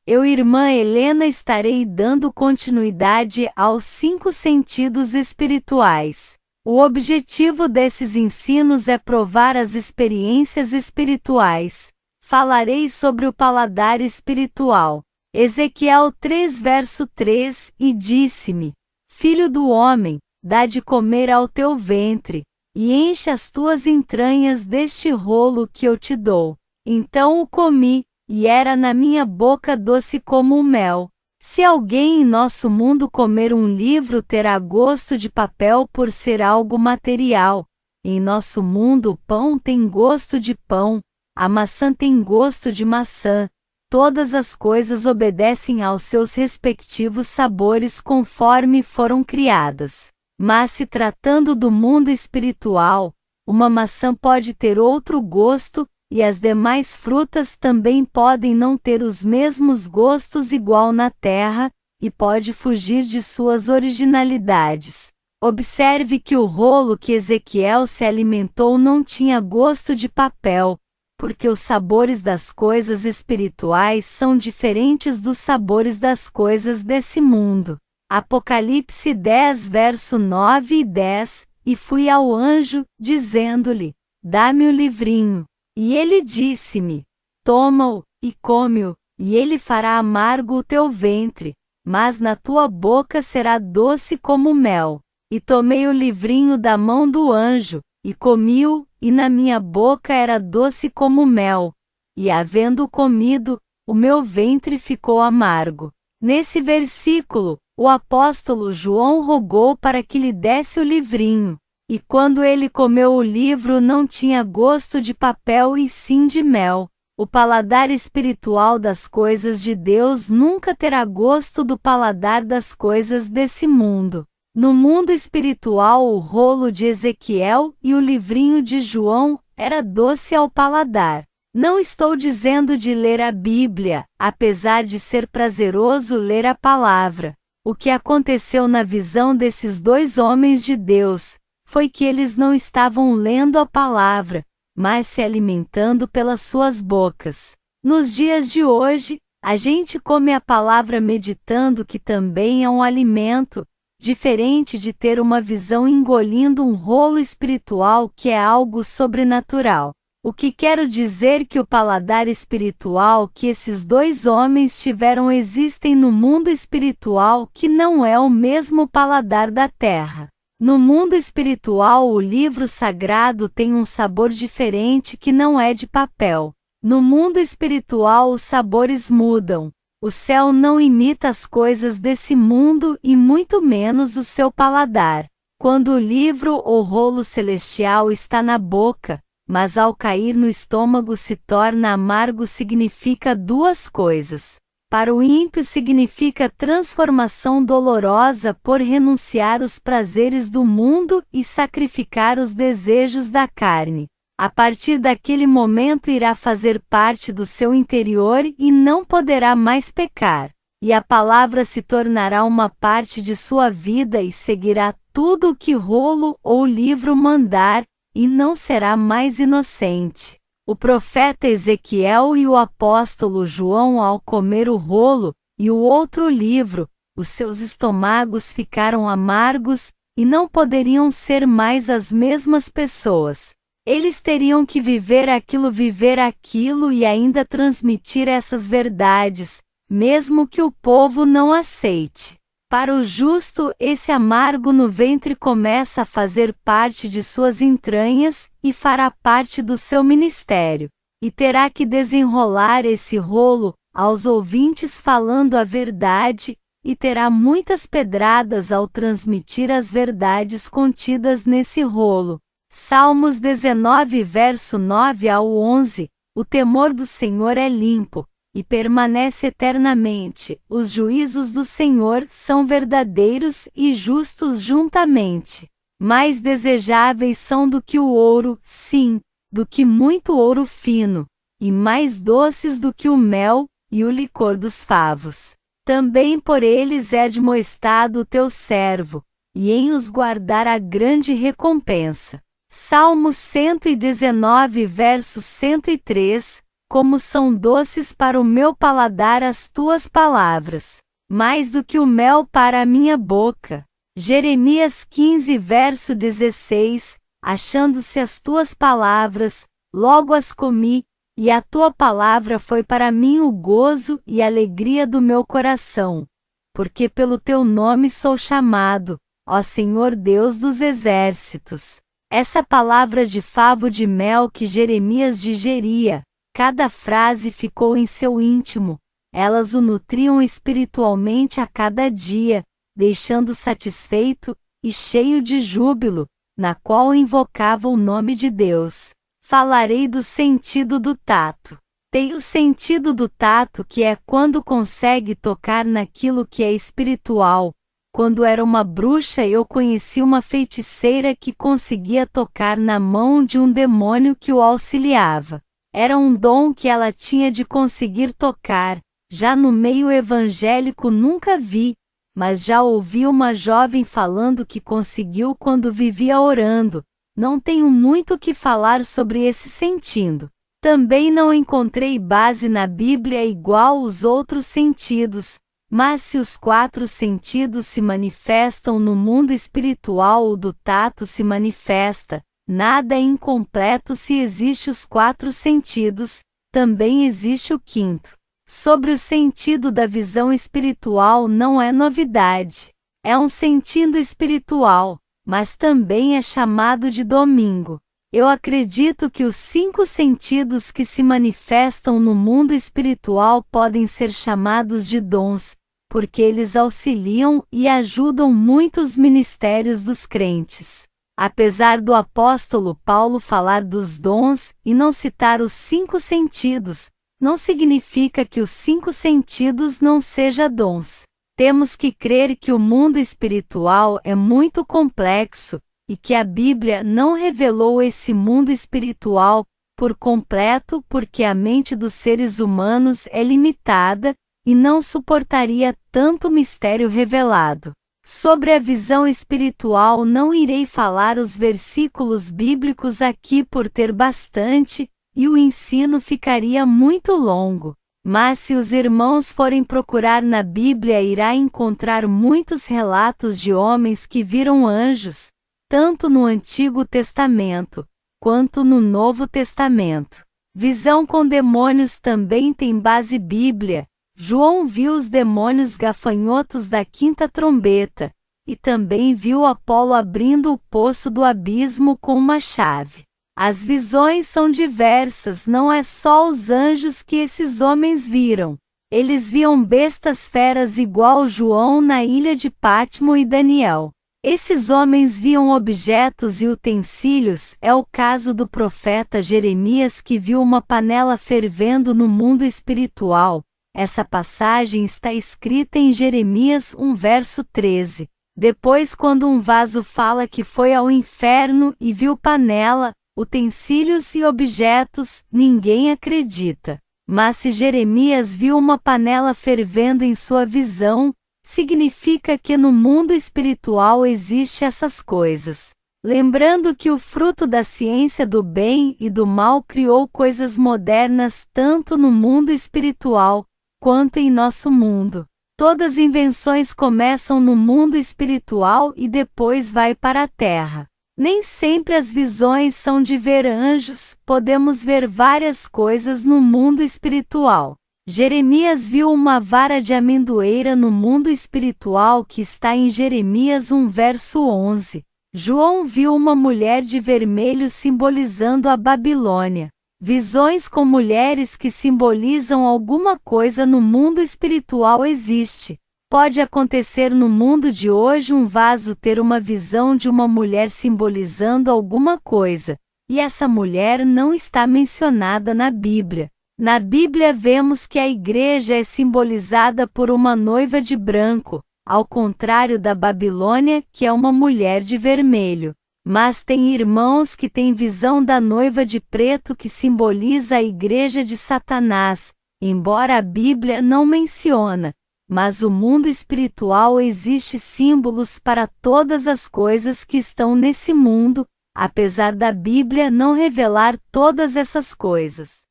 eu, irmã Helena, estarei dando continuidade aos 5 sentidos espirituais. O objetivo desses ensinos é provar as experiências espirituais. Falarei sobre o paladar espiritual. Ezequiel 3 verso 3, e disse-me: Filho do homem, dá de comer ao teu ventre, e enche as tuas entranhas deste rolo que eu te dou. Então o comi, e era na minha boca doce como o mel. Se alguém em nosso mundo comer um livro, terá gosto de papel por ser algo material. Em nosso mundo o pão tem gosto de pão, a maçã tem gosto de maçã. Todas as coisas obedecem aos seus respectivos sabores conforme foram criadas. Mas se tratando do mundo espiritual, uma maçã pode ter outro gosto, e as demais frutas também podem não ter os mesmos gostos igual na terra, e pode fugir de suas originalidades. Observe que o rolo que Ezequiel se alimentou não tinha gosto de papel, porque os sabores das coisas espirituais são diferentes dos sabores das coisas desse mundo. Apocalipse 10 verso 9 e 10, e fui ao anjo, dizendo-lhe: dá-me o livrinho. E ele disse-me: toma-o, e come-o, e ele fará amargo o teu ventre, mas na tua boca será doce como mel. E tomei o livrinho da mão do anjo, e comi-o, e na minha boca era doce como mel. E havendo comido, o meu ventre ficou amargo. Nesse versículo, o apóstolo João rogou para que lhe desse o livrinho. E quando ele comeu o livro, não tinha gosto de papel e sim de mel. O paladar espiritual das coisas de Deus nunca terá gosto do paladar das coisas desse mundo. No mundo espiritual, o rolo de Ezequiel e o livrinho de João era doce ao paladar. Não estou dizendo de ler a Bíblia, apesar de ser prazeroso ler a palavra. O que aconteceu na visão desses 2 homens de Deus foi que eles não estavam lendo a palavra, mas se alimentando pelas suas bocas. Nos dias de hoje, a gente come a palavra meditando, que também é um alimento, diferente de ter uma visão engolindo um rolo espiritual, que é algo sobrenatural. O que quero dizer que o paladar espiritual que esses 2 homens tiveram existem no mundo espiritual, que não é o mesmo paladar da terra. No mundo espiritual, o livro sagrado tem um sabor diferente que não é de papel. No mundo espiritual, os sabores mudam. O céu não imita as coisas desse mundo e muito menos o seu paladar. Quando o livro ou rolo celestial está na boca, mas ao cair no estômago se torna amargo, significa 2 coisas. Para o ímpio significa transformação dolorosa por renunciar os prazeres do mundo e sacrificar os desejos da carne. A partir daquele momento irá fazer parte do seu interior e não poderá mais pecar. E a palavra se tornará uma parte de sua vida e seguirá tudo o que rolo ou livro mandar, e não será mais inocente. O profeta Ezequiel e o apóstolo João, ao comer o rolo e o outro livro, os seus estômagos ficaram amargos, e não poderiam ser mais as mesmas pessoas. Eles teriam que viver aquilo e ainda transmitir essas verdades, mesmo que o povo não aceite. Para o justo, esse amargo no ventre começa a fazer parte de suas entranhas e fará parte do seu ministério. E terá que desenrolar esse rolo aos ouvintes falando a verdade, e terá muitas pedradas ao transmitir as verdades contidas nesse rolo. Salmos 19 verso 9 ao 11, o temor do Senhor é limpo, e permanece eternamente. Os juízos do Senhor são verdadeiros e justos juntamente. Mais desejáveis são do que o ouro, sim, do que muito ouro fino, e mais doces do que o mel e o licor dos favos. Também por eles é admoestado o teu servo, e em os guardar a grande recompensa. Salmo 119 verso 103, como são doces para o meu paladar as tuas palavras, mais do que o mel para a minha boca. Jeremias 15 verso 16, achando-se as tuas palavras, logo as comi, e a tua palavra foi para mim o gozo e a alegria do meu coração. Porque pelo teu nome sou chamado, ó Senhor Deus dos exércitos. Essa palavra de favo de mel que Jeremias digeria, cada frase ficou em seu íntimo, elas o nutriam espiritualmente a cada dia, deixando satisfeito e cheio de júbilo, na qual invocava o nome de Deus. Falarei do sentido do tato. Tem o sentido do tato, que é quando consegue tocar naquilo que é espiritual. Quando era uma bruxa, eu conheci uma feiticeira que conseguia tocar na mão de um demônio que o auxiliava. Era um dom que ela tinha de conseguir tocar. Já no meio evangélico nunca vi, mas já ouvi uma jovem falando que conseguiu quando vivia orando. Não tenho muito o que falar sobre esse sentido. Também não encontrei base na Bíblia igual os outros sentidos, mas se os 4 sentidos se manifestam no mundo espiritual, o do tato se manifesta. Nada é incompleto se existe os 4 sentidos, também existe o 5º. Sobre o sentido da visão espiritual não é novidade. É um sentido espiritual, mas também é chamado de domingo. Eu acredito que os 5 sentidos que se manifestam no mundo espiritual podem ser chamados de dons, porque eles auxiliam e ajudam muitos ministérios dos crentes. Apesar do apóstolo Paulo falar dos dons e não citar os 5 sentidos, não significa que os 5 sentidos não sejam dons. Temos que crer que o mundo espiritual é muito complexo, e que a Bíblia não revelou esse mundo espiritual por completo, porque a mente dos seres humanos é limitada e não suportaria tanto mistério revelado. Sobre a visão espiritual não irei falar os versículos bíblicos aqui por ter bastante, e o ensino ficaria muito longo. Mas se os irmãos forem procurar na Bíblia, irá encontrar muitos relatos de homens que viram anjos, tanto no Antigo Testamento, quanto no Novo Testamento. Visão com demônios também tem base bíblia. João viu os demônios gafanhotos da 5ª trombeta, e também viu Apolo abrindo o poço do abismo com uma chave. As visões são diversas, não é só os anjos que esses homens viram. Eles viam bestas feras igual João na ilha de Patmo e Daniel. Esses homens viam objetos e utensílios. É o caso do profeta Jeremias, que viu uma panela fervendo no mundo espiritual. Essa passagem está escrita em Jeremias 1 verso 13. Depois, quando um vaso fala que foi ao inferno e viu panela, utensílios e objetos, ninguém acredita. Mas se Jeremias viu uma panela fervendo em sua visão, significa que no mundo espiritual existe essas coisas. Lembrando que o fruto da ciência do bem e do mal criou coisas modernas tanto no mundo espiritual, quanto em nosso mundo. Todas as invenções começam no mundo espiritual e depois vai para a terra. Nem sempre as visões são de ver anjos, podemos ver várias coisas no mundo espiritual. Jeremias viu uma vara de amendoeira no mundo espiritual, que está em Jeremias 1 verso 11. João viu uma mulher de vermelho simbolizando a Babilônia. Visões com mulheres que simbolizam alguma coisa no mundo espiritual existe. Pode acontecer no mundo de hoje um vaso ter uma visão de uma mulher simbolizando alguma coisa, e essa mulher não está mencionada na Bíblia. Na Bíblia vemos que a igreja é simbolizada por uma noiva de branco, ao contrário da Babilônia, que é uma mulher de vermelho. Mas tem irmãos que têm visão da noiva de preto, que simboliza a igreja de Satanás, embora a Bíblia não menciona. Mas o mundo espiritual existe símbolos para todas as coisas que estão nesse mundo, apesar da Bíblia não revelar todas essas coisas.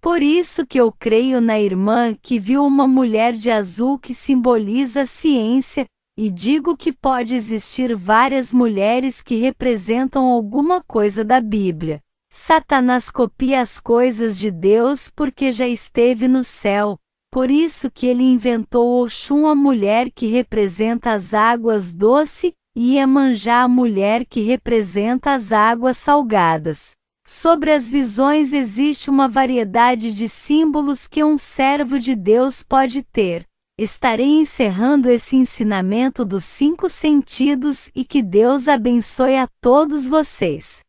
Por isso que eu creio na irmã que viu uma mulher de azul que simboliza a ciência, e digo que pode existir várias mulheres que representam alguma coisa da Bíblia. Satanás copia as coisas de Deus porque já esteve no céu, por isso que ele inventou Oxum, a mulher que representa as águas doces, e Iemanjá, a mulher que representa as águas salgadas. Sobre as visões existe uma variedade de símbolos que um servo de Deus pode ter. Estarei encerrando esse ensinamento dos 5 sentidos e que Deus abençoe a todos vocês.